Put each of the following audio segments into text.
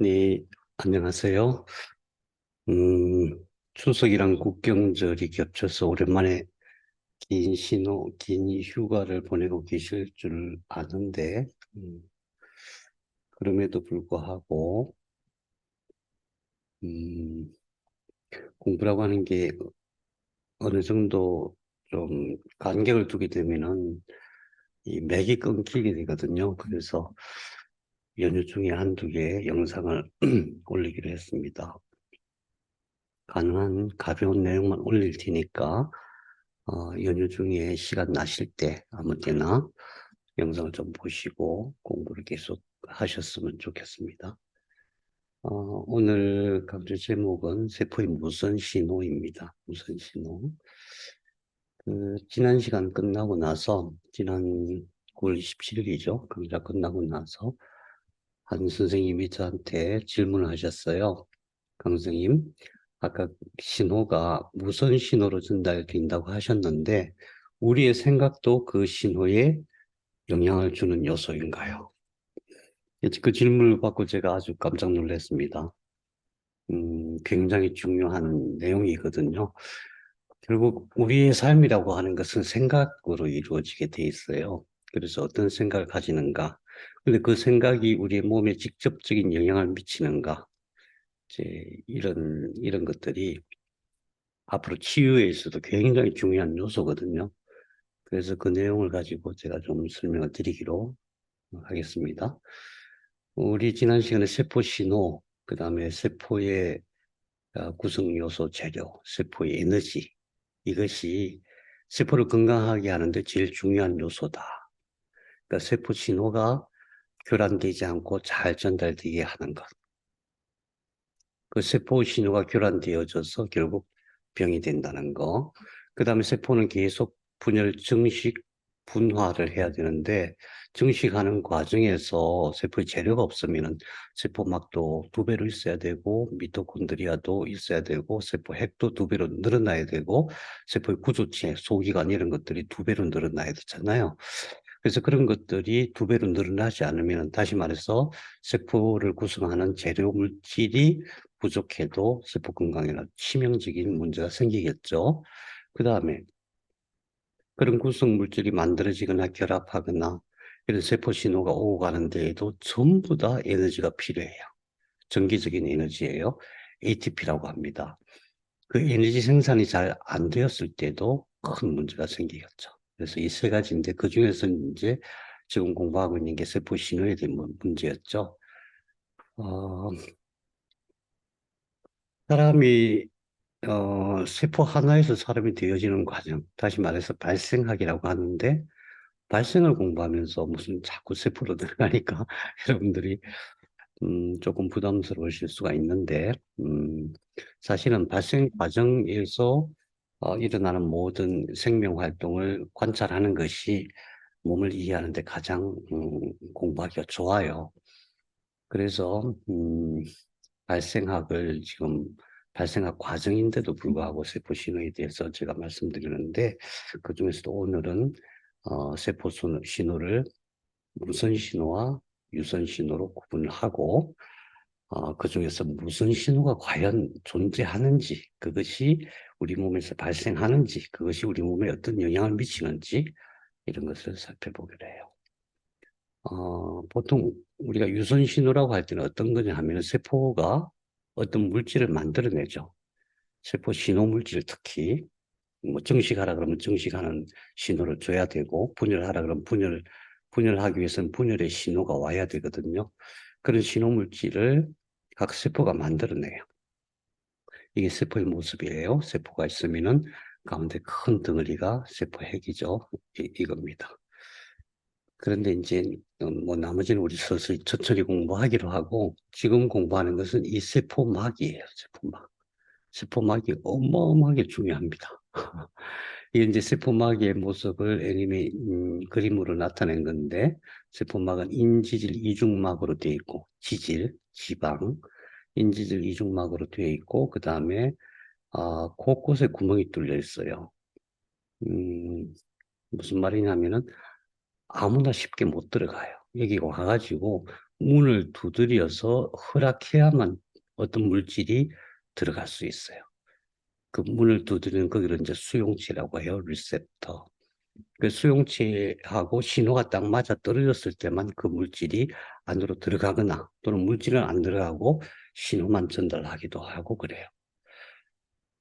네, 안녕하세요. 추석이랑 국경절이 겹쳐서 오랜만에 긴 휴가를 보내고 계실 줄 아는데, 음, 그럼에도 불구하고, 음, 공부라고 하는 게 어느 정도 좀 간격을 두게 되면은 이 맥이 끊기게 되거든요. 그래서 연휴 중에 한두 개 영상을 올리기로 했습니다. 가능한 가벼운 내용만 올릴 테니까 연휴 중에 시간 나실 때 아무 때나 영상을 좀 보시고 공부를 계속 하셨으면 좋겠습니다. 오늘 강좌 제목은 세포의 무선 신호입니다. 무선 신호. 지난 시간 끝나고 나서, 지난 9월 27일이죠. 강좌 끝나고 나서 한 선생님이 저한테 질문을 하셨어요. 강 선생님, 아까 신호가 무선 신호로 전달된다고 하셨는데, 우리의 생각도 그 신호에 영향을 주는 요소인가요? 그 질문을 받고 제가 아주 깜짝 놀랐습니다. 굉장히 중요한 내용이거든요. 결국 우리의 삶이라고 하는 것은 생각으로 이루어지게 돼 있어요. 그래서 어떤 생각을 가지는가. 근데 그 생각이 우리의 몸에 직접적인 영향을 미치는가. 이제 이런 것들이 앞으로 치유에 있어도 굉장히 중요한 요소거든요. 그래서 그 내용을 가지고 제가 좀 설명을 드리기로 하겠습니다. 우리 지난 시간에 세포 신호, 그 다음에 세포의 구성 요소 재료, 세포의 에너지, 이것이 세포를 건강하게 하는데 제일 중요한 요소다. 그러니까 세포 신호가 교란되지 않고 잘 전달되게 하는 것. 그 세포 신호가 교란되어져서 결국 병이 된다는 거. 그 다음에 세포는 계속 증식, 분화를 해야 되는데, 증식하는 과정에서 세포의 재료가 없으면 세포막도 두 배로 있어야 되고, 미토콘드리아도 있어야 되고, 세포 핵도 두 배로 늘어나야 되고, 세포의 구조체, 소기관 이런 것들이 두 배로 늘어나야 되잖아요. 그래서 그런 것들이 두 배로 늘어나지 않으면, 다시 말해서 세포를 구성하는 재료 물질이 부족해도 세포 건강에는 치명적인 문제가 생기겠죠. 그 다음에 그런 구성 물질이 만들어지거나 결합하거나 이런 세포 신호가 오고 가는 데에도 전부 다 에너지가 필요해요. 전기적인 에너지예요. ATP라고 합니다. 그 에너지 생산이 잘 안 되었을 때도 큰 문제가 생기겠죠. 그래서 이 세 가지인데 그 중에서 이제 지금 공부하고 있는 게 세포 신호에 대한 문제였죠. 어, 사람이 세포 하나에서 사람이 되어지는 과정, 다시 말해서 발생학이라고 하는데, 발생을 공부하면서 무슨 자꾸 세포로 들어가니까 여러분들이 조금 부담스러우실 수가 있는데, 사실은 발생 과정에서 일어나는 모든 생명 활동을 관찰하는 것이 몸을 이해하는 데 가장 공부하기가 좋아요. 그래서 발생학을 지금 발생학 과정인데도 불구하고 세포 신호에 대해서 제가 말씀드리는데 그중에서도 오늘은 세포 신호를 무선 신호와 유선 신호로 구분하고 그중에서 무선 신호가 과연 존재하는지, 그것이 우리 몸에서 발생하는지, 그것이 우리 몸에 어떤 영향을 미치는지 이런 것을 살펴보기로 해요. 보통 우리가 유선 신호라고 할 때는 어떤 거냐 하면 세포가 어떤 물질을 만들어내죠. 세포 신호 물질 특히 뭐 증식하라 그러면 증식하는 신호를 줘야 되고 분열하라 그러면 분열하기 위해서는 분열의 신호가 와야 되거든요. 그런 신호 물질을 각 세포가 만들어내요. 이게 세포의 모습이에요. 세포가 있으면은 가운데 큰 덩어리가 세포 핵이죠. 이겁니다. 그런데 이제 뭐 나머지는 우리 서서히 천천히 공부하기로 하고 지금 공부하는 것은 이 세포막이에요. 세포막. 세포막이 어마어마하게 중요합니다. 이게 이제 세포막의 모습을 그림으로 나타낸 건데 세포막은 인지질 이중막으로 되어 있고 지질, 지방, 인지질 이중막으로 되어 있고 그 다음에 곳곳에 구멍이 뚫려 있어요. 무슨 말이냐면은 아무나 쉽게 못 들어가요. 여기 와가지고 문을 두드려서 허락해야만 어떤 물질이 들어갈 수 있어요. 그 문을 두드리는 거기를 이제 수용체라고 해요. 리셉터. 그 수용체하고 신호가 딱 맞아 떨어졌을 때만 그 물질이 안으로 들어가거나 또는 물질은 안 들어가고 신호만 전달하기도 하고 그래요.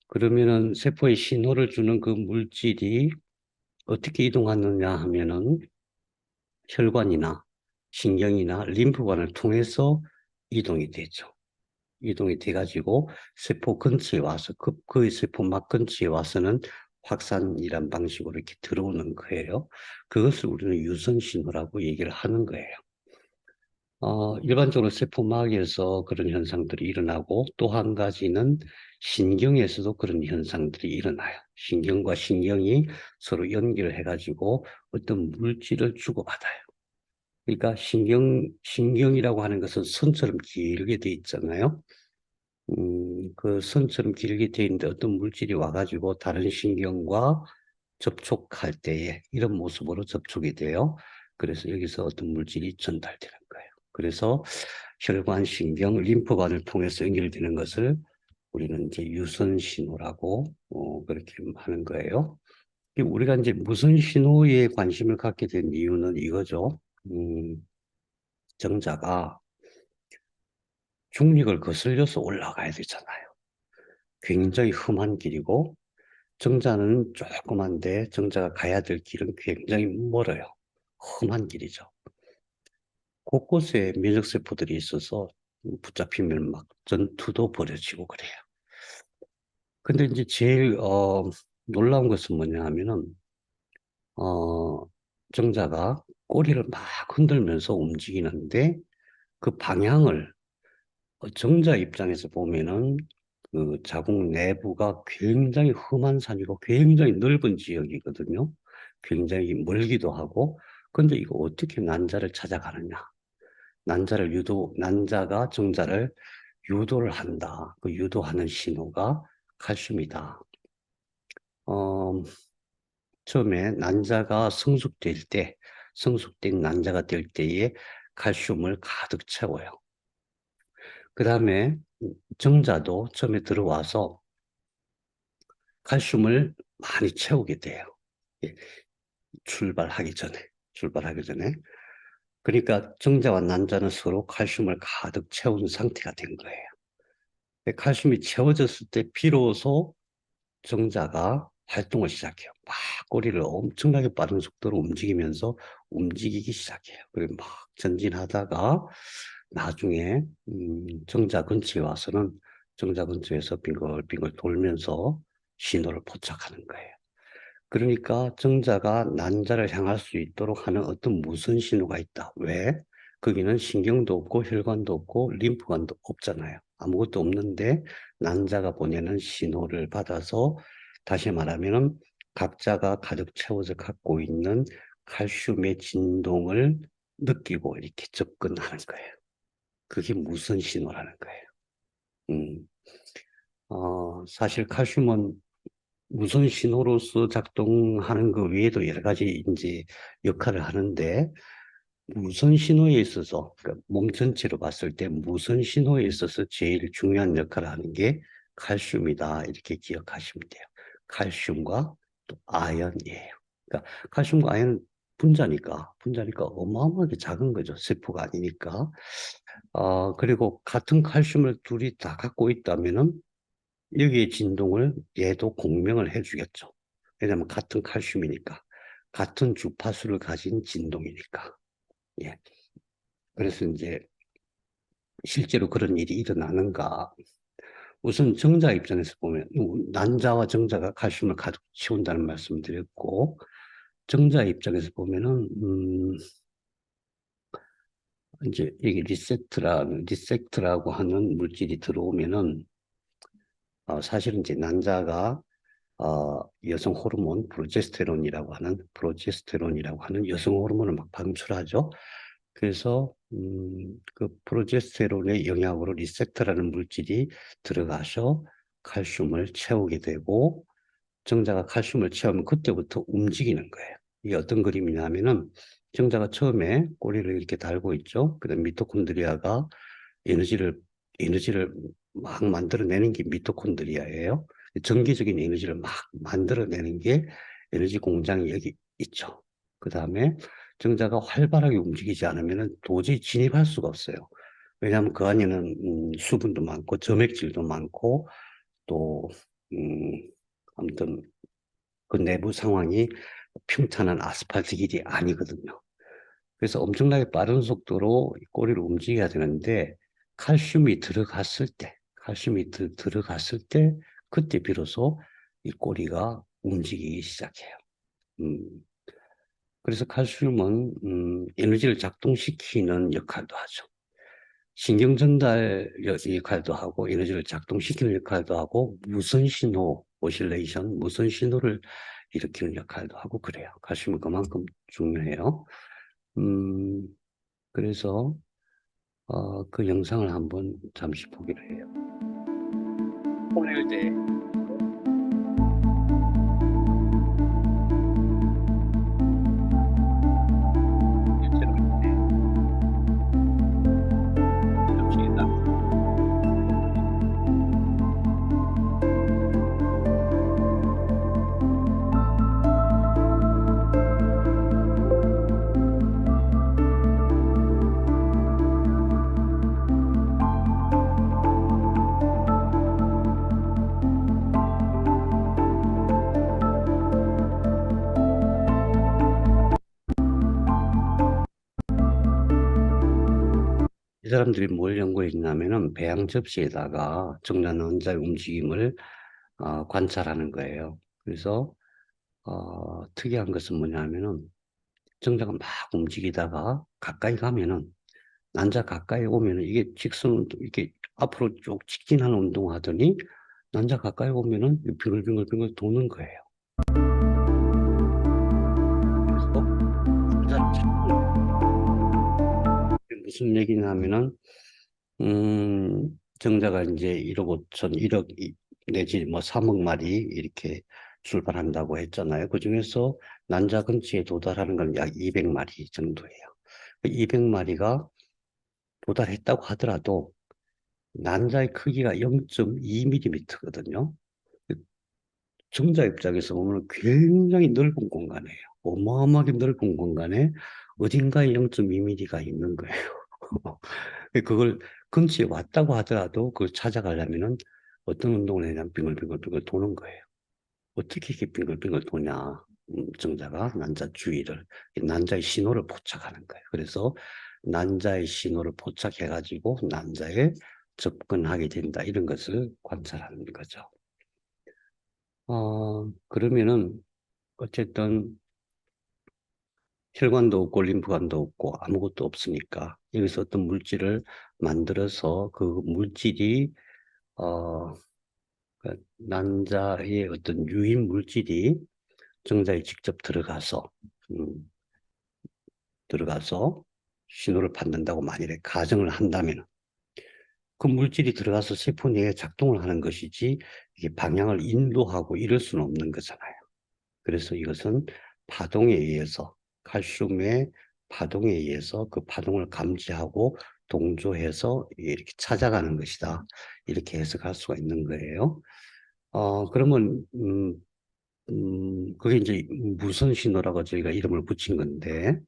그러면은 세포에 신호를 주는 그 물질이 어떻게 이동하느냐 하면은 혈관이나 신경이나 림프관을 통해서 이동이 되죠. 이동이 돼가지고 세포 근처에 와서 그 세포막 근처에 와서는 확산이란 방식으로 이렇게 들어오는 거예요. 그것을 우리는 유선 신호라고 얘기를 하는 거예요. 일반적으로 세포막에서 그런 현상들이 일어나고 또 한 가지는 신경에서도 그런 현상들이 일어나요. 신경과 신경이 서로 연결을 해가지고 어떤 물질을 주고받아요. 그러니까 신경이라고 하는 것은 선처럼 길게 돼 있잖아요. 그 선처럼 길게 돼 있는데 어떤 물질이 와가지고 다른 신경과 접촉할 때에 이런 모습으로 접촉이 돼요. 그래서 여기서 어떤 물질이 전달되는 거예요. 그래서 혈관, 신경, 림프관을 통해서 연결되는 것을 우리는 이제 유선 신호라고 그렇게 하는 거예요. 우리가 이제 무선 신호에 관심을 갖게 된 이유는 이거죠. 정자가 중력을 거슬려서 올라가야 되잖아요. 굉장히 험한 길이고 정자는 조그만데 정자가 가야 될 길은 굉장히 멀어요. 험한 길이죠. 곳곳에 면역세포들이 있어서 붙잡히면 막 전투도 벌어지고 그래요. 근데 이제 제일 놀라운 것은 뭐냐 하면은 어, 정자가 꼬리를 막 흔들면서 움직이는데 그 방향을 정자 입장에서 보면은 그 자궁 내부가 굉장히 험한 산이고 굉장히 넓은 지역이거든요. 굉장히 멀기도 하고. 근데 이거 어떻게 난자를 찾아가느냐? 난자가 정자를 유도를 한다. 그 유도하는 신호가 칼슘이다. 어, 처음에 난자가 성숙된 난자가 될 때에 칼슘을 가득 채워요. 그 다음에 정자도 처음에 들어와서 칼슘을 많이 채우게 돼요. 예, 출발하기 전에. 그러니까 정자와 난자는 서로 칼슘을 가득 채운 상태가 된 거예요. 칼슘이 채워졌을 때 비로소 정자가 활동을 시작해요. 막 꼬리를 엄청나게 빠른 속도로 움직이면서 움직이기 시작해요. 그리고 막 전진하다가 나중에 정자 근처에 와서는 정자 근처에서 빙글빙글 돌면서 신호를 포착하는 거예요. 그러니까 정자가 난자를 향할 수 있도록 하는 어떤 무선 신호가 있다. 왜? 거기는 신경도 없고 혈관도 없고 림프관도 없잖아요. 아무것도 없는데 난자가 보내는 신호를 받아서 다시 말하면 각자가 가득 채워져 갖고 있는 칼슘의 진동을 느끼고 이렇게 접근하는 거예요. 그게 무선 신호라는 거예요. 음, 사실 칼슘은 무선 신호로서 작동하는 것 외에도 여러 가지 이제 역할을 하는데 무선 신호에 있어서 그러니까 몸 전체로 봤을 때 무선 신호에 있어서 제일 중요한 역할을 하는 게 칼슘이다 이렇게 기억하시면 돼요. 칼슘과 또 아연이에요. 그러니까 칼슘과 아연 분자니까 어마어마하게 작은 거죠. 세포가 아니니까. 그리고 같은 칼슘을 둘이 다 갖고 있다면은 여기에 진동을 얘도 공명을 해주겠죠. 왜냐하면 같은 칼슘이니까. 같은 주파수를 가진 진동이니까. 예. 그래서 이제 실제로 그런 일이 일어나는가. 우선 정자 입장에서 보면 난자와 정자가 칼슘을 가득 채운다는 말씀을 드렸고 정자 입장에서 보면은 이제 여기 리섹트라고 하는 물질이 들어오면은 사실은 이제 난자가 여성 호르몬 프로제스테론이라고 하는 여성 호르몬을 막 방출하죠. 그래서 그 프로제스테론의 영향으로 리섹터라는 물질이 들어가서 칼슘을 채우게 되고 정자가 칼슘을 채우면 그때부터 움직이는 거예요. 이게 어떤 그림이냐면은 정자가 처음에 꼬리를 이렇게 달고 있죠. 그다음 미토콘드리아가 에너지를 막 만들어내는 게 미토콘드리아예요. 전기적인 에너지를 막 만들어내는 게 에너지 공장이 여기 있죠. 그 다음에 정자가 활발하게 움직이지 않으면 도저히 진입할 수가 없어요. 왜냐하면 그 안에는 수분도 많고 점액질도 많고 또 아무튼 그 내부 상황이 평탄한 아스팔트 길이 아니거든요. 그래서 엄청나게 빠른 속도로 꼬리를 움직여야 되는데 칼슘이 들어갔을 때 그때 비로소 이 꼬리가 움직이기 시작해요. 음, 그래서 칼슘은 에너지를 작동시키는 역할도 하죠. 신경 전달 역할도 하고 에너지를 작동시키는 역할도 하고 무선 신호, 오실레이션, 무선 신호를 일으키는 역할도 하고 그래요. 칼슘은 그만큼 중요해요. 음, 그래서 그 영상을 한번 잠시 보기로 해요. 폴리오대 이 사람들이 뭘 연구했냐면은 배양 접시에다가 정란 원자의 움직임을 관찰하는 거예요. 그래서 특이한 것은 뭐냐면은 정자가 막 움직이다가 가까이 가면은 난자 가까이 오면은 이게 직선 이렇게 앞으로 쭉 직진하는 운동하더니 난자 가까이 오면은 빙글빙글빙글 도는 거예요. 그래서 난자를 무슨 얘기냐면은 정자가 이제 1억 5천, 1억 내지 뭐 3억 마리 이렇게 출발한다고 했잖아요. 그 중에서 난자 근처에 도달하는 건 약 200마리 정도예요. 200마리가 도달했다고 하더라도 난자의 크기가 0.2mm거든요. 정자 입장에서 보면 굉장히 넓은 공간이에요. 어마어마하게 넓은 공간에 어딘가에 0.2mm가 있는 거예요. 그걸 근처에 왔다고 하더라도 그걸 찾아가려면은 어떤 운동을 해냐면 빙글빙글빙글 도는 거예요. 어떻게 이렇게 빙글빙글 도냐? 정자가 난자 주위를, 난자의 신호를 포착하는 거예요. 그래서 난자의 신호를 포착해가지고 난자에 접근하게 된다. 이런 것을 관찰하는 거죠. 그러면은 어쨌든 혈관도 없고 림프관도 없고 아무것도 없으니까 여기서 어떤 물질을 만들어서 그 물질이 어, 난자의 어떤 유인 물질이 정자에 직접 음, 들어가서 신호를 받는다고 만일에 가정을 한다면 그 물질이 들어가서 세포 내에 작동을 하는 것이지 이게 방향을 인도하고 이럴 수는 없는 거잖아요. 그래서 이것은 파동에 의해서 칼슘의 파동에 의해서 그 파동을 감지하고 동조해서 이렇게 찾아가는 것이다. 이렇게 해석할 수가 있는 거예요. 그러면 그게 이제 무선 신호라고 저희가 이름을 붙인 건데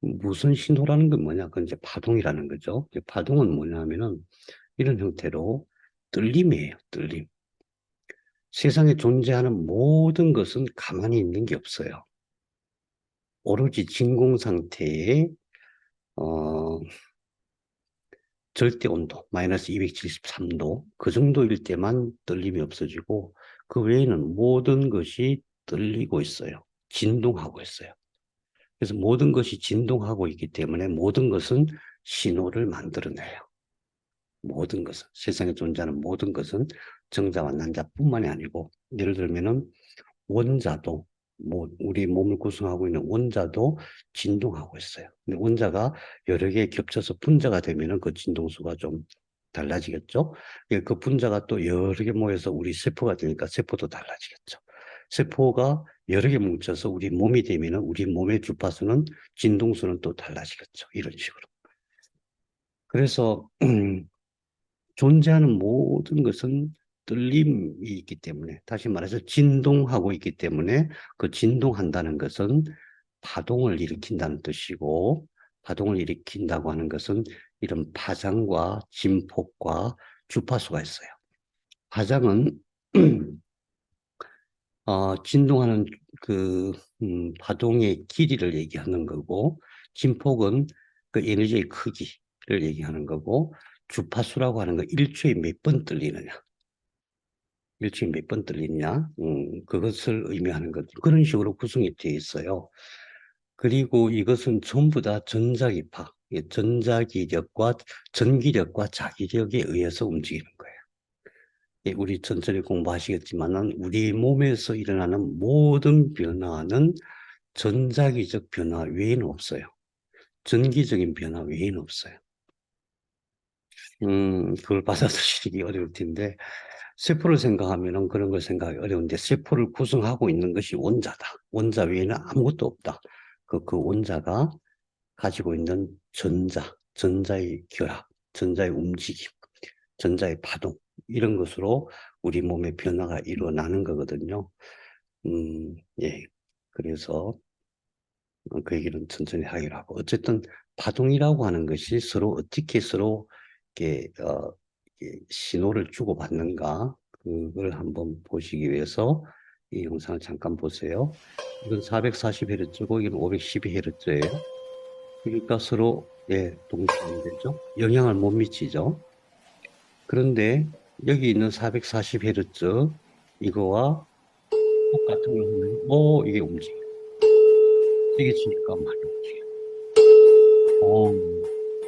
무선 신호라는 건 뭐냐? 그건 이제 파동이라는 거죠. 파동은 뭐냐면은 이런 형태로 뚫림이에요. 뚫림. 세상에 존재하는 모든 것은 가만히 있는 게 없어요. 오로지 진공 상태의 어, 절대 온도 마이너스 273도 그 정도일 때만 떨림이 없어지고 그 외에는 모든 것이 떨리고 있어요. 진동하고 있어요. 그래서 모든 것이 진동하고 있기 때문에 모든 것은 신호를 만들어내요. 모든 것은 세상에 존재하는 모든 것은 정자와 난자뿐만이 아니고 예를 들면은 원자도 우리 몸을 구성하고 있는 원자도 진동하고 있어요. 근데 원자가 여러 개 겹쳐서 분자가 되면은 그 진동수가 좀 달라지겠죠. 그 분자가 또 여러 개 모여서 우리 세포가 되니까 세포도 달라지겠죠. 세포가 여러 개 뭉쳐서 우리 몸이 되면은 우리 몸의 주파수는 진동수는 또 달라지겠죠. 이런 식으로. 그래서 존재하는 모든 것은 뚫림이 있기 때문에, 다시 말해서 진동하고 있기 때문에 그 진동한다는 것은 파동을 일으킨다는 뜻이고, 파동을 일으킨다고 하는 것은 이런 파장과 진폭과 주파수가 있어요. 파장은 진동하는 그 파동의 길이를 얘기하는 거고, 진폭은 그 에너지의 크기를 얘기하는 거고, 주파수라고 하는 거 1초에 몇 번 들리느냐, 1초에 몇 번 들리느냐, 그것을 의미하는 것. 그런 식으로 구성이 되어 있어요. 그리고 이것은 전부 다 전자기파, 전자기력과 전기력과 자기력에 의해서 움직이는 거예요. 우리 천천히 공부하시겠지만은 우리 몸에서 일어나는 모든 변화는 전자기적 변화 외에는 없어요. 전기적인 변화 외에는 없어요. 그걸 받아들이기 어려울 텐데, 세포를 생각하면은 그런 걸 생각하기 어려운데, 세포를 구성하고 있는 것이 원자다. 원자 외에는 아무것도 없다. 그 원자가 가지고 있는 전자의 결합, 전자의 움직임, 전자의 파동, 이런 것으로 우리 몸의 변화가 일어나는 거거든요. 예. 그래서 그 얘기는 천천히 하기로 하고, 어쨌든 파동이라고 하는 것이 서로 어떻게 서로 이렇게, 이렇게 신호를 주고받는가, 그걸 한번 보시기 위해서 이 영상을 잠깐 보세요. 이건 440Hz고 이건 512Hz예요. 그러니까 서로 동시에 안 되죠. 영향을 못 미치죠. 그런데 여기 있는 440Hz 이거와 똑같은 걸 하면 이게 움직여. 이게 지니까 많이 움직여.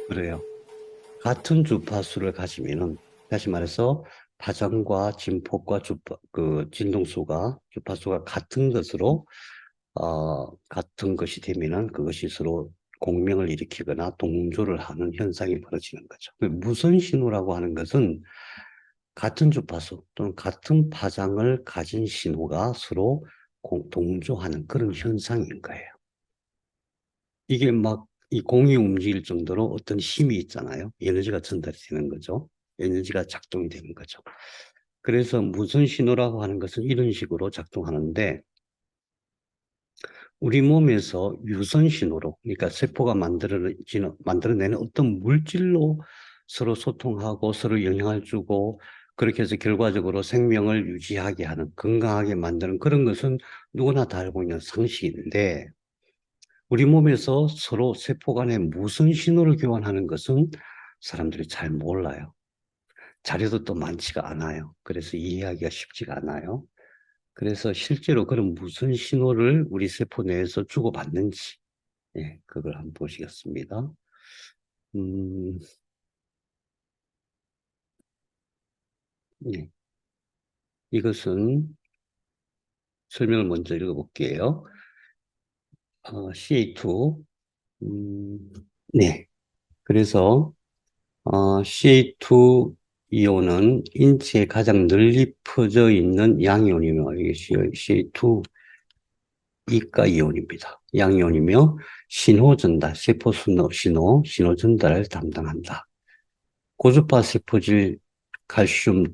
그래요. 같은 주파수를 가지면은, 다시 말해서 파장과 진폭과 진동수가, 주파수가 같은 것으로 같은 것이 되면은 그것이 서로 공명을 일으키거나 동조를 하는 현상이 벌어지는 거죠. 무선 신호라고 하는 것은 같은 주파수 또는 같은 파장을 가진 신호가 서로 동조하는 그런 현상인 거예요. 이게 막 이 공이 움직일 정도로 어떤 힘이 있잖아요. 에너지가 전달이 되는 거죠. 에너지가 작동이 되는 거죠. 그래서 무선 신호라고 하는 것은 이런 식으로 작동하는데, 우리 몸에서 유선 신호로, 그러니까 세포가 만들어내는 어떤 물질로 서로 소통하고 서로 영향을 주고, 그렇게 해서 결과적으로 생명을 유지하게 하는, 건강하게 만드는 그런 것은 누구나 다 알고 있는 상식인데, 우리 몸에서 서로 세포 간에 무슨 신호를 교환하는 것은 사람들이 잘 몰라요. 자료도 또 많지가 않아요. 그래서 이해하기가 쉽지가 않아요. 그래서 실제로 그런 무슨 신호를 우리 세포 내에서 주고받는지, 그걸 한번 보시겠습니다. 음, 예. 이것은 설명을 먼저 읽어볼게요. CA2, 네. 그래서 CA2 이온은 인체에 가장 널리 퍼져 있는 양이온이며, 이게 CA2 이가 이온입니다. 양이온이며 신호 전달, 세포 신호 전달을 담당한다. 고주파 세포질 칼슘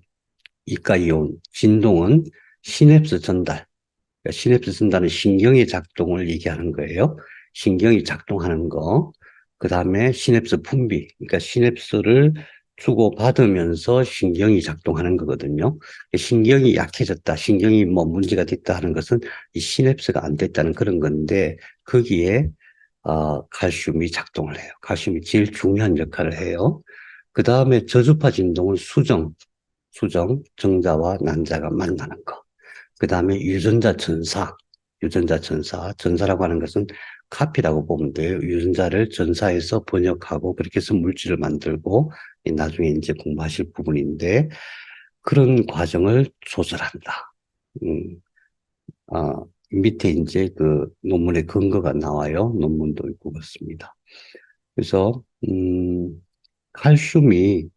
이가 이온 진동은 시냅스 전달, 그러니까 시냅스 전달은 신경의 작동을 얘기하는 거예요. 신경이 작동하는 거. 그 다음에 시냅스 분비, 그러니까 시냅스를 주고받으면서 신경이 작동하는 거거든요. 신경이 약해졌다, 신경이 뭐 문제가 됐다 하는 것은 이 시냅스가 안 됐다는 그런 건데, 거기에 칼슘이 작동을 해요. 칼슘이 제일 중요한 역할을 해요. 그 다음에 저주파 진동은 정자와 난자가 만나는 거. 그 다음에 전사라고 하는 것은 카피라고 보면 돼요. 유전자를 전사해서 번역하고 그렇게 해서 물질을 만들고 나중에 이제 공부하실 부분인데, 그런 과정을 조절한다. 음, 밑에 이제 그 논문의 근거가 나와요. 논문도 있고 그렇습니다. 그래서, 칼슘이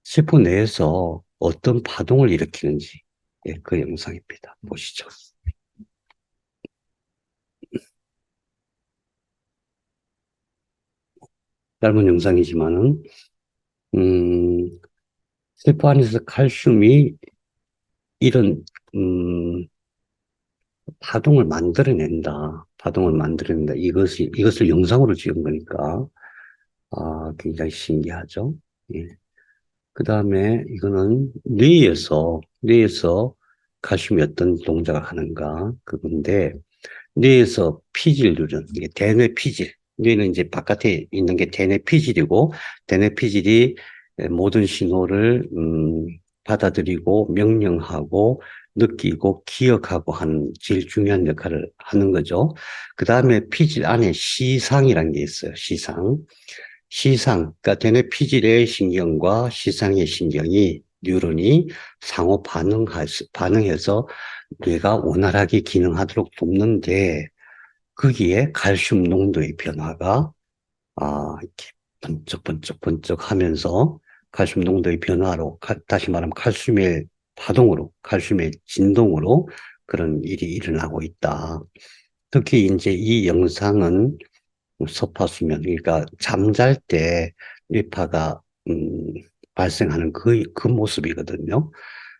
세포 내에서 어떤 파동을 일으키는지, 예, 그 영상입니다. 보시죠. 짧은 영상이지만은, 음, 세포 안에서 칼슘이 이런, 음, 파동을 만들어낸다. 파동을 만들어낸다. 이것을 영상으로 찍은 거니까, 굉장히 신기하죠. 예. 그 다음에 이거는 뇌에서 칼슘이 어떤 동작을 하는가, 그건데, 뇌에서 피질들은, 이게 대뇌 피질. 뇌는 이제 바깥에 있는 게 대뇌 피질이고, 대뇌 피질이 모든 신호를, 받아들이고, 명령하고, 느끼고, 기억하고 하는 제일 중요한 역할을 하는 거죠. 그 다음에 피질 안에 시상이라는 게 있어요. 그러니까 대뇌 피질의 신경과 시상의 신경이, 뉴런이 상호 반응해서 뇌가 원활하게 기능하도록 돕는데, 거기에 칼슘 농도의 변화가 이렇게 번쩍번쩍 하면서 칼슘 농도의 변화로, 다시 말하면 칼슘의 파동으로, 칼슘의 진동으로 그런 일이 일어나고 있다. 특히 이제 이 영상은 소파수면, 그러니까 잠잘 때 뇌파가 발생하는 그 모습이거든요.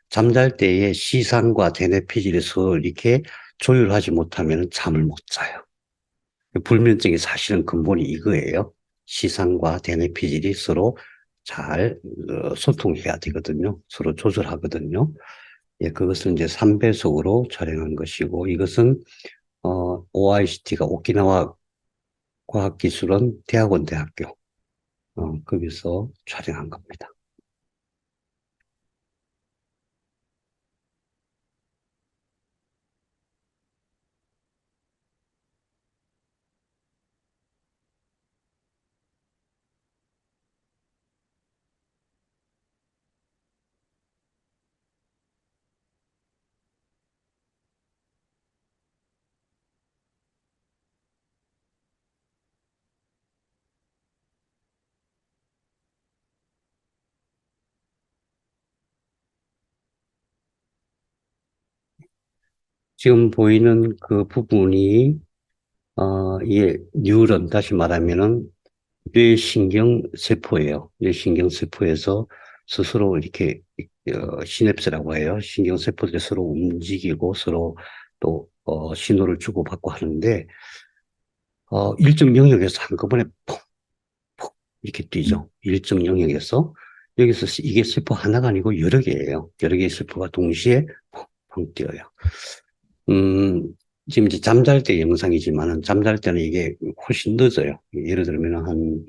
잠잘 때의 시상과 대뇌피질이 서로 이렇게 조율하지 못하면 잠을 못 자요. 불면증의 사실은 근본이 이거예요. 시상과 대뇌피질이 서로 잘 소통해야 되거든요. 서로 조절하거든요. 예, 그것을 이제 3배속으로 촬영한 것이고, 이것은 OICT가 오키나와 과학기술원 대학원 대학교 거기서 촬영한 겁니다. 지금 보이는 그 부분이 이게 뉴런, 다시 말하면은 뇌신경세포예요. 뇌신경세포에서 스스로 이렇게 시냅스라고 해요. 신경세포들이 서로 움직이고 서로 또 신호를 주고받고 하는데, 일정 영역에서 한꺼번에 폭 이렇게 뛰죠. 일정 영역에서. 여기서 이게 세포 하나가 아니고 여러 개예요. 여러 개의 세포가 동시에 펑펑 뛰어요. 지금 이제 잠잘 때 영상이지만은, 잠잘 때는 이게 훨씬 늦어요. 예를 들면 한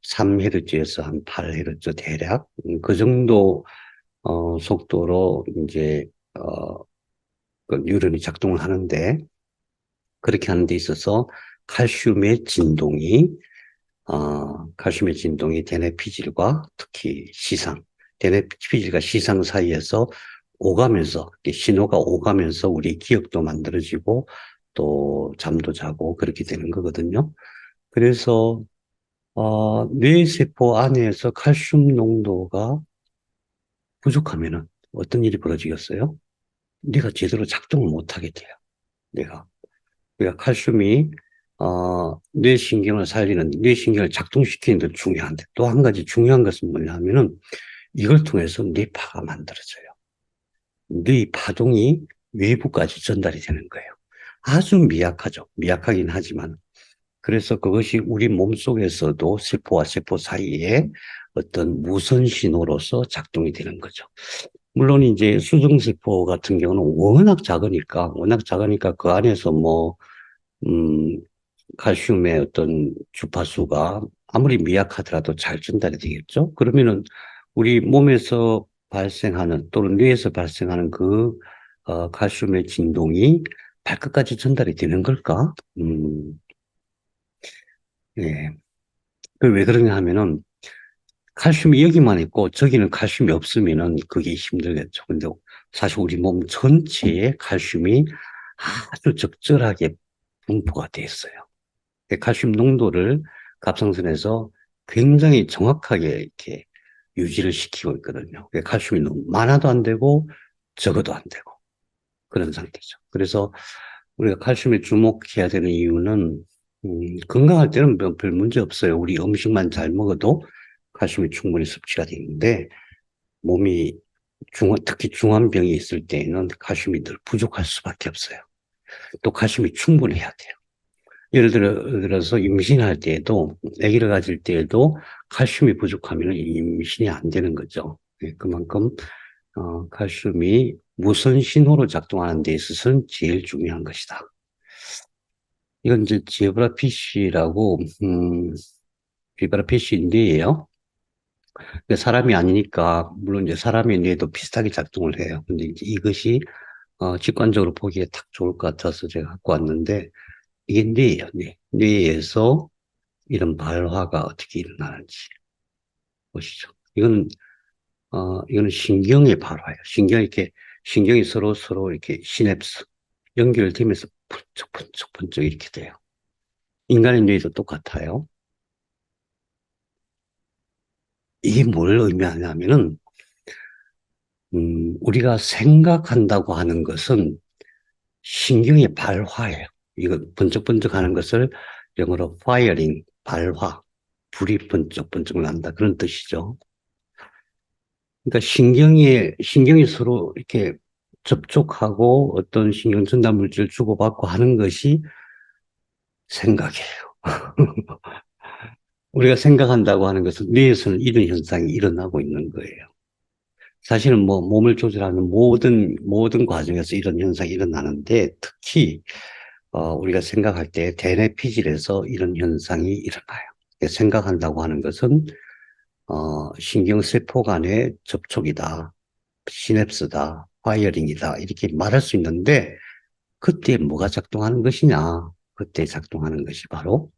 3Hz에서 한 8Hz 대략, 그 정도 속도로 이제 그 뉴런이 작동을 하는데, 그렇게 하는 데 있어서 칼슘의 진동이 칼슘의 진동이 대뇌 피질과 특히 대뇌 피질과 시상 사이에서 오가면서, 신호가 오가면서 우리 기억도 만들어지고 또 잠도 자고 그렇게 되는 거거든요. 그래서 뇌세포 안에서 칼슘 농도가 부족하면은 어떤 일이 벌어지겠어요? 뇌가 제대로 작동을 못하게 돼요. 뇌가. 그러니까 칼슘이 뇌신경을 작동시키는 데 중요한데, 또 한 가지 중요한 것은 뭐냐 하면은 이걸 통해서 뇌파가 만들어져요. 뇌 파동이 외부까지 전달이 되는 거예요. 아주 미약하죠. 미약하긴 하지만. 그래서 그것이 우리 몸속에서도 세포와 세포 사이에 어떤 무선 신호로서 작동이 되는 거죠. 물론 이제 수정세포 같은 경우는 워낙 작으니까 그 안에서 음, 칼슘의 어떤 주파수가 아무리 미약하더라도 잘 전달이 되겠죠. 그러면은 우리 몸에서 발생하는, 또는 뇌에서 발생하는 칼슘의 진동이 발끝까지 전달이 되는 걸까? 예. 왜 그러냐 하면은 칼슘이 여기만 있고 저기는 칼슘이 없으면은 그게 힘들겠죠. 근데 사실 우리 몸 전체에 칼슘이 아주 적절하게 분포가 되어 있어요. 칼슘 농도를 갑상선에서 굉장히 정확하게 이렇게 유지를 시키고 있거든요. 칼슘이 너무 많아도 안 되고 적어도 안 되고. 그런 상태죠. 그래서 우리가 칼슘에 주목해야 되는 이유는 건강할 때는 별 문제 없어요. 우리 음식만 잘 먹어도 칼슘이 충분히 섭취가 되는데 몸이 특히 중환병이 있을 때에는 칼슘이 늘 부족할 수밖에 없어요. 또 칼슘이 충분해야 돼요. 예를 들어서 임신할 때에도 아기를 가질 때에도 칼슘이 부족하면 임신이 안 되는 거죠. 그만큼 칼슘이 무선 신호로 작동하는 데 있어서는 제일 중요한 것이다. 이건 이제 제브라피쉬라고 제브라피쉬 뇌예요. 사람이 아니니까 물론 이제 사람의 뇌도 비슷하게 작동을 해요. 근데 이제 이것이 직관적으로 보기에 딱 좋을 것 같아서 제가 갖고 왔는데 이게 뇌예요. 뇌. 뇌에서 이런 발화가 어떻게 일어나는지 보시죠. 이거는 신경의 발화예요. 신경이 서로 이렇게 시냅스, 연결되면서 펀쩍 이렇게 돼요. 인간의 뇌도 똑같아요. 이게 뭘 의미하냐면은, 우리가 생각한다고 하는 것은 신경의 발화예요. 이거 번쩍번쩍 하는 것을 영어로 firing, 발화, 불이 번쩍번쩍 난다. 그런 뜻이죠. 그러니까 신경이 서로 이렇게 접촉하고 어떤 신경 전달 물질을 주고받고 하는 것이 생각이에요. 우리가 생각한다고 하는 것은 뇌에서는 이런 현상이 일어나고 있는 거예요. 사실은 뭐 몸을 조절하는 모든 과정에서 이런 현상이 일어나는데 특히 우리가 생각할 때 대뇌 피질에서 이런 현상이 일어나요. 생각한다고 하는 것은 신경세포 간의 접촉이다. 시냅스다, 파이어링이다, 이렇게 말할 수 있는데, 그때 뭐가 작동하는 것이냐? 그때 작동하는 것이 바로,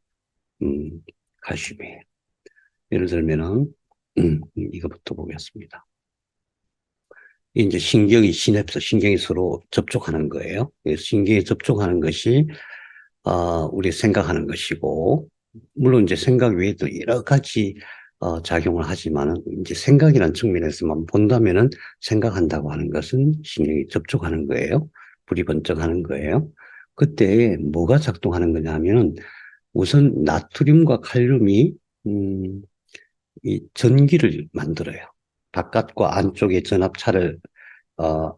칼슘이에요. 예를 들면은, 이거부터 보겠습니다. 이제 신경이 서로 접촉하는 거예요. 신경이 접촉하는 것이, 우리 생각하는 것이고, 물론 이제 생각 외에도 여러 가지 작용을 하지만은 이제 생각이라는 측면에서만 본다면은 생각한다고 하는 것은 신경이 접촉하는 거예요. 불이 번쩍하는 거예요. 그때 뭐가 작동하는 거냐 하면은 우선 나트륨과 칼륨이 이 전기를 만들어요. 바깥과 안쪽의 전압차를 어,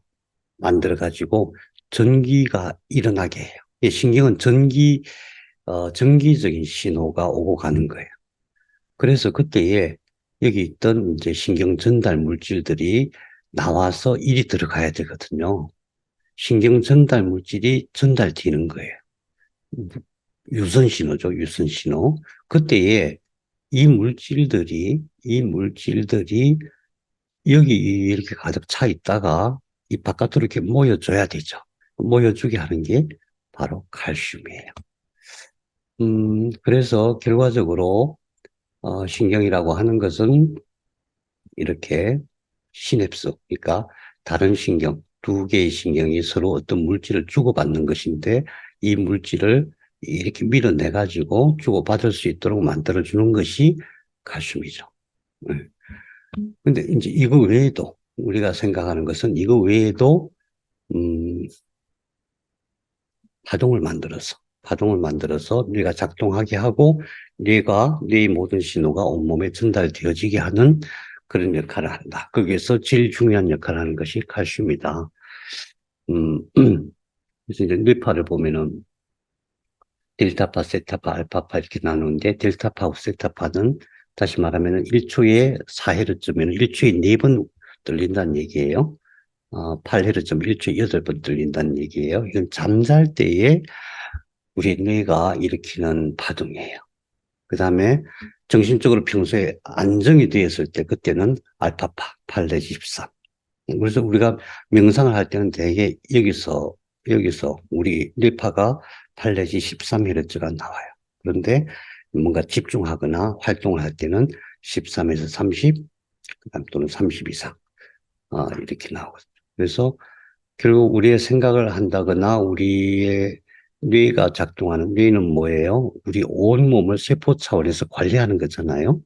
만들어 가지고 전기가 일어나게 해요. 이 신경은 전기적인 신호가 오고 가는 거예요. 그래서 그때에 여기 있던 이제 신경 전달 물질들이 나와서 일이 들어가야 되거든요. 신경 전달 물질이 전달되는 거예요. 유선 신호죠, 유선 신호. 그때에 이 물질들이 여기 이렇게 가득 차 있다가 이 바깥으로 이렇게 모여줘야 되죠. 모여주게 하는 게 바로 칼슘이에요. 그래서 결과적으로 신경이라고 하는 것은 이렇게 시냅스, 그러니까 다른 신경, 두 개의 신경이 서로 어떤 물질을 주고받는 것인데 이 물질을 이렇게 밀어내가지고 주고받을 수 있도록 만들어주는 것이 칼슘이죠. 네. 근데 이제 이거 외에도 우리가 생각하는 것은 이거 외에도 음, 파동을 만들어서 뇌가 작동하게 하고 뇌의 모든 신호가 온몸에 전달되어지게 하는 그런 역할을 한다. 거기에서 제일 중요한 역할을 하는 것이 칼슘이다. 음, 그래서 이제 뇌파를 보면은 델타파, 세타파, 알파파 이렇게 나누는데 델타파하고 세타파는 다시 말하면 1초에 4헤르츠면 1초에 4번 들린다는 얘기예요. 8헤르츠면 1초에 8번 들린다는 얘기예요. 이건 잠잘 때에 우리 뇌가 일으키는 파동이에요. 그 다음에 정신적으로 평소에 안정이 되었을 때 그때는 알파파 8 내지 13. 그래서 우리가 명상을 할 때는 대개 여기서 우리 뇌파가 8 내지 13Hz가 나와요. 그런데 뭔가 집중하거나 활동을 할 때는 13에서 30, 그다음 또는 30 이상 이렇게 나오거든요. 그래서 결국 우리의 생각을 한다거나 우리의 뇌가 작동하는 뇌는 뭐예요? 우리 온몸을 세포 차원에서 관리하는 거잖아요.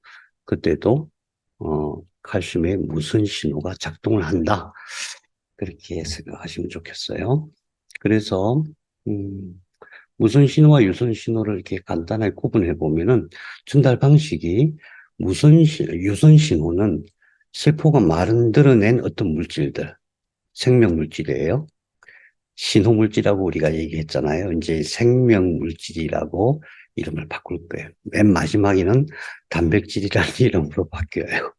그때도 칼슘의 무슨 신호가 작동을 한다. 그렇게 생각하시면 좋겠어요. 그래서 음, 무선 신호와 유선 신호를 이렇게 간단하게 구분해 보면은 전달 방식이 유선 신호는 세포가 만들어낸 어떤 물질들, 생명 물질이에요. 신호 물질이라고 우리가 얘기했잖아요. 이제 생명 물질이라고 이름을 바꿀 거예요. 맨 마지막에는 단백질이라는 이름으로 바뀌어요.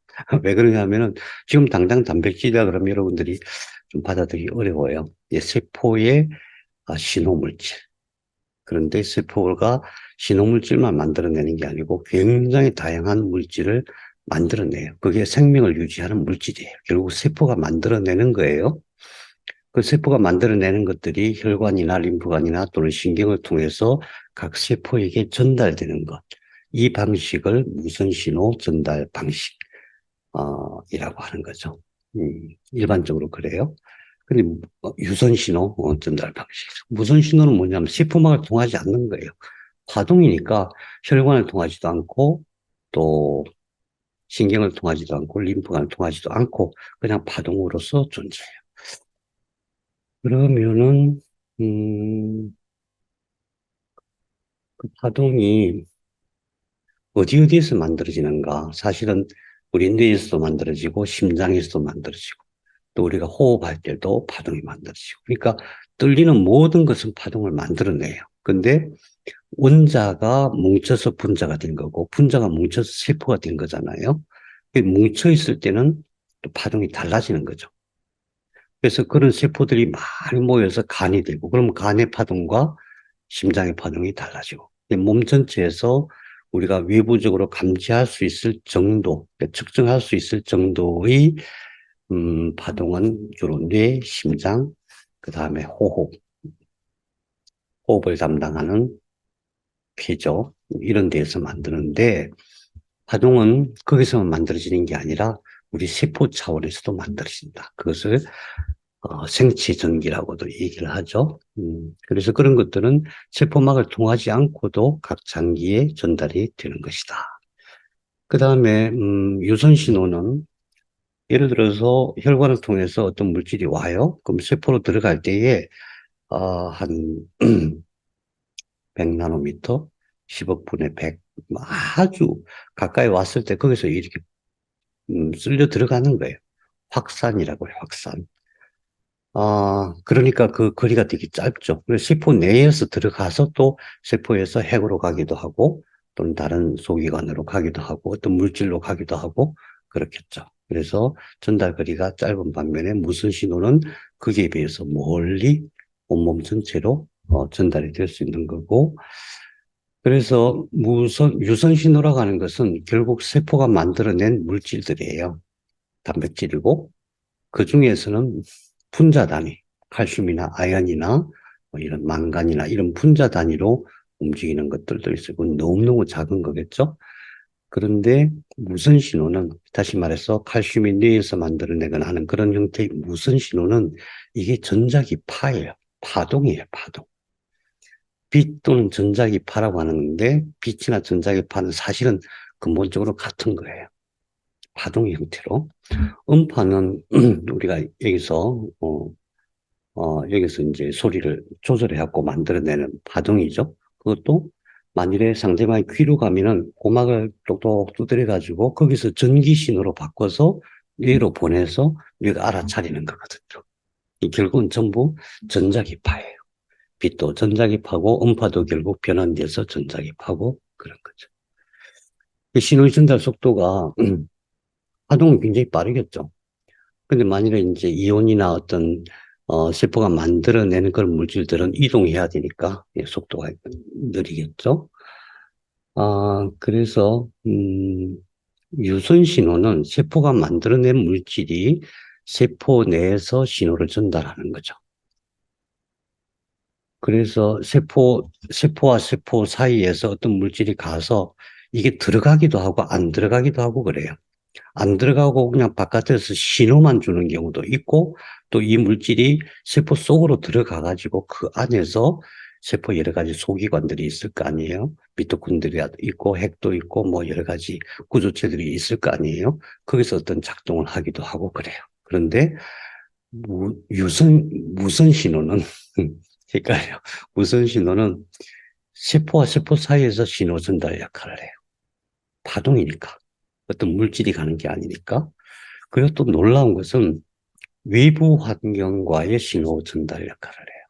왜 그러냐 하면은 지금 당장 단백질이라 그러면 여러분들이 좀 받아들이기 어려워요. 세포의 신호 물질. 그런데 세포가 신호물질만 만들어내는 게 아니고 굉장히 다양한 물질을 만들어내요. 그게 생명을 유지하는 물질이에요. 결국 세포가 만들어내는 거예요. 그 세포가 만들어내는 것들이 혈관이나 림프관이나 또는 신경을 통해서 각 세포에게 전달되는 것. 이 방식을 무선신호 전달 방식, 이라고 하는 거죠. 일반적으로 그래요. 근데 유선신호 전달 방식. 무선신호는 뭐냐면 세포막을 통하지 않는 거예요. 파동이니까 혈관을 통하지도 않고 또 신경을 통하지도 않고 림프관을 통하지도 않고 그냥 파동으로서 존재해요. 그러면은 그 파동이 어디에서 만들어지는가? 사실은 우리 뇌에서도 만들어지고 심장에서도 만들어지고 또 우리가 호흡할 때도 파동이 만들어지고 그러니까 떨리는 모든 것은 파동을 만들어내요. 근데 원자가 뭉쳐서 분자가 된 거고 분자가 뭉쳐서 세포가 된 거잖아요. 뭉쳐 있을 때는 또 파동이 달라지는 거죠. 그래서 그런 세포들이 많이 모여서 간이 되고 그러면 간의 파동과 심장의 파동이 달라지고 몸 전체에서 우리가 외부적으로 감지할 수 있을 정도, 측정할 수 있을 정도의 파동은 주로 뇌, 심장, 그 다음에 호흡을 담당하는 폐죠. 이런 데에서 만드는데 파동은 거기서만 만들어지는 게 아니라 우리 세포 차원에서도 만들어진다. 그것을 생체 전기라고도 얘기를 하죠. 그래서 그런 것들은 세포막을 통하지 않고도 각 장기에 전달이 되는 것이다. 그 다음에 유선 신호는 예를 들어서 혈관을 통해서 어떤 물질이 와요. 그럼 세포로 들어갈 때에 한 100나노미터, 10억 분의 100, 아주 가까이 왔을 때 거기서 이렇게 쓸려 들어가는 거예요. 확산이라고 해요, 확산. 그러니까 그 거리가 되게 짧죠. 그래서 세포 내에서 들어가서 또 세포에서 핵으로 가기도 하고, 또는 다른 소기관으로 가기도 하고, 어떤 물질로 가기도 하고, 그렇겠죠. 그래서 전달 거리가 짧은 반면에 무선 신호는 거기에 비해서 멀리 온몸 전체로 전달이 될 수 있는 거고, 그래서 유선 신호라고 하는 것은 결국 세포가 만들어낸 물질들이에요. 단백질이고, 그 중에서는 분자 단위, 칼슘이나 아연이나 뭐 이런 망간이나 이런 분자 단위로 움직이는 것들도 있고 너무너무 작은 거겠죠. 그런데 무선 신호는 다시 말해서 칼슘이 뇌에서 만들어내거나 하는 그런 형태의 무선 신호는 이게 전자기파예요. 파동이에요, 파동. 빛 또는 전자기파라고 하는데 빛이나 전자기파는 사실은 근본적으로 같은 거예요. 파동의 형태로. 음파는 우리가 여기서 이제 소리를 조절해갖고 만들어내는 파동이죠. 그것도 만일에 상대방이 귀로 가면은 고막을 똑똑 두드려가지고 거기서 전기 신호로 바꿔서 뇌로 보내서 뇌가 알아차리는 거거든요. 이 결국은 전부 전자기파예요. 빛도 전자기파고 음파도 결국 변환돼서 전자기파고 그런 거죠. 신호의 전달 속도가 파동은 굉장히 빠르겠죠. 근데 만일에 이제 이온이나 어떤 세포가 만들어내는 그런 물질들은 이동해야 되니까 속도가 느리겠죠. 그래서 유선 신호는 세포가 만들어낸 물질이 세포 내에서 신호를 전달하는 거죠. 그래서 세포와 세포 사이에서 어떤 물질이 가서 이게 들어가기도 하고 안 들어가기도 하고 그래요. 안 들어가고 그냥 바깥에서 신호만 주는 경우도 있고 또 이 물질이 세포 속으로 들어가 가지고 그 안에서 세포 여러 가지 소기관들이 있을 거 아니에요. 미토콘드리아 있고 핵도 있고 뭐 여러 가지 구조체들이 있을 거 아니에요. 거기서 어떤 작동을 하기도 하고 그래요. 그런데 무선 신호는 헷갈려. 무선 신호는 세포와 세포 사이에서 신호 전달 역할을 해요. 파동이니까. 어떤 물질이 가는 게 아니니까. 그리고 또 놀라운 것은 외부 환경과의 신호 전달 역할을 해요.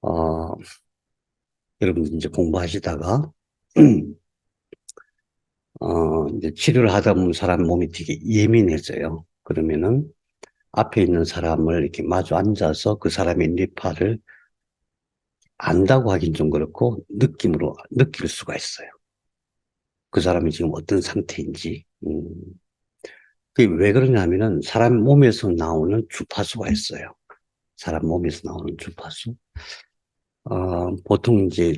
어, 여러분 이제 공부하시다가 이제 치료를 하다 보면 사람 몸이 되게 예민해져요. 그러면은 앞에 있는 사람을 이렇게 마주 앉아서 그 사람의 뇌파를 안다고 하긴 좀 그렇고 느낌으로 느낄 수가 있어요. 그 사람이 지금 어떤 상태인지. 그게 왜 그러냐면은 사람 몸에서 나오는 주파수가 있어요. 사람 몸에서 나오는 주파수. 보통 이제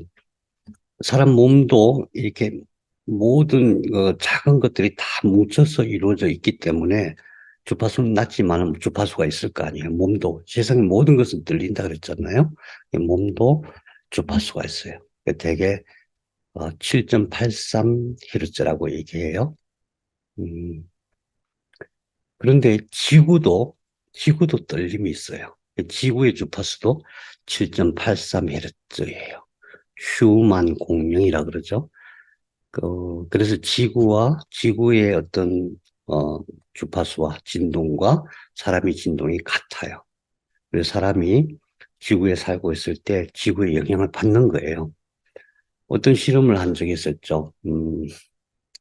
사람 몸도 이렇게 모든 작은 것들이 다 뭉쳐서 이루어져 있기 때문에 주파수는 낮지만 주파수가 있을 거 아니에요. 몸도 세상의 모든 것은 들린다 그랬잖아요. 몸도 주파수가 있어요. 대개 7.83Hz라고 얘기해요. 음, 그런데 지구도 떨림이 있어요. 지구의 주파수도 7.83Hz예요. 휴만 공명이라 그러죠. 그래서 지구의 어떤 주파수와 진동과 사람의 진동이 같아요. 그래서 사람이 지구에 살고 있을 때 지구의 영향을 받는 거예요. 어떤 실험을 한 적이 있었죠.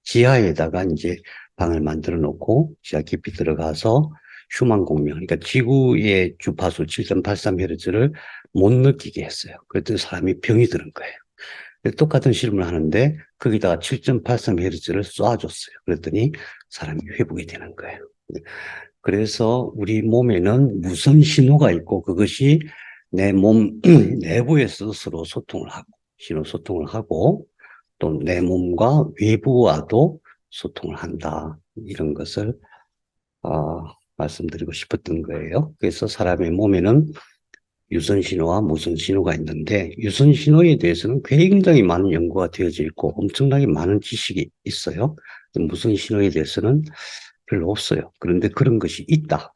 지하에다가 이제 방을 만들어 놓고 지하 깊이 들어가서 휴만 공명, 그러니까 지구의 주파수 7.83Hz를 못 느끼게 했어요. 그랬더니 사람이 병이 드는 거예요. 똑같은 실험을 하는데 거기다가 7.83Hz를 쏴줬어요. 그랬더니 사람이 회복이 되는 거예요. 그래서 우리 몸에는 무선 신호가 있고 그것이 내 몸 내부에서 서로 소통을 하고 신호 소통을 하고 또 내 몸과 외부와도 소통을 한다. 이런 것을 말씀드리고 싶었던 거예요. 그래서 사람의 몸에는 유선 신호와 무선 신호가 있는데 유선 신호에 대해서는 굉장히 많은 연구가 되어져 있고 엄청나게 많은 지식이 있어요. 무선 신호에 대해서는 별로 없어요. 그런데 그런 것이 있다.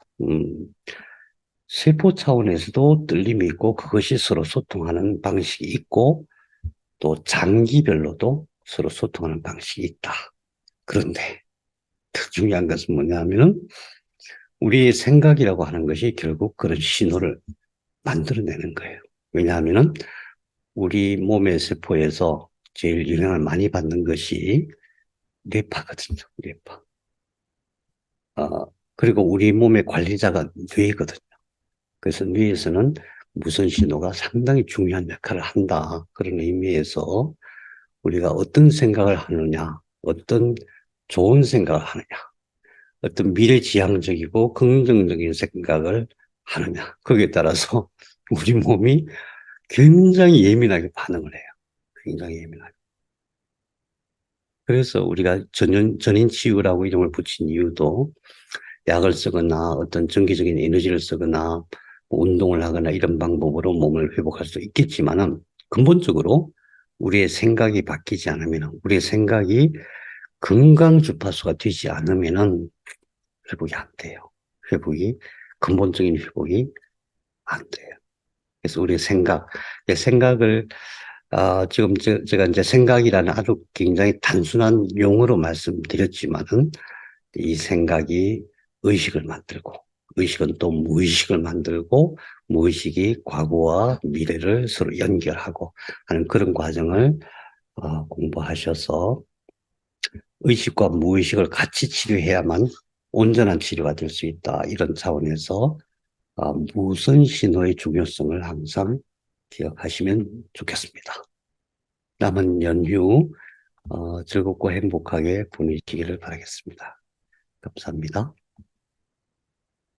세포 차원에서도 뚫림이 있고 그것이 서로 소통하는 방식이 있고 또 장기별로도 서로 소통하는 방식이 있다. 그런데 더 중요한 것은 뭐냐면은 우리의 생각이라고 하는 것이 결국 그런 신호를 만들어내는 거예요. 왜냐하면은 우리 몸의 세포에서 제일 영향을 많이 받는 것이 뇌파거든요. 뇌파. 그리고 우리 몸의 관리자가 뇌거든요. 그래서 뇌에서는 무선 신호가 상당히 중요한 역할을 한다. 그런 의미에서 우리가 어떤 생각을 하느냐, 어떤 좋은 생각을 하느냐, 어떤 미래지향적이고 긍정적인 생각을 하느냐. 거기에 따라서 우리 몸이 굉장히 예민하게 반응을 해요. 굉장히 예민하게. 그래서 우리가 전인치유라고 이름을 붙인 이유도 약을 쓰거나 어떤 정기적인 에너지를 쓰거나 운동을 하거나 이런 방법으로 몸을 회복할 수 있겠지만은 근본적으로 우리의 생각이 바뀌지 않으면 우리의 생각이 건강 주파수가 되지 않으면은 회복이 안 돼요. 근본적인 회복이 안 돼요. 그래서 우리의 생각을 지금 제가 이제 생각이라는 아주 굉장히 단순한 용어로 말씀드렸지만은 이 생각이 의식을 만들고 의식은 또 무의식을 만들고 무의식이 과거와 미래를 서로 연결하고 하는 그런 과정을 공부하셔서 의식과 무의식을 같이 치료해야만 온전한 치료가 될 수 있다. 이런 차원에서 무선 신호의 중요성을 항상 기억하시면 좋겠습니다. 남은 연휴 즐겁고 행복하게 보내시기를 바라겠습니다. 감사합니다.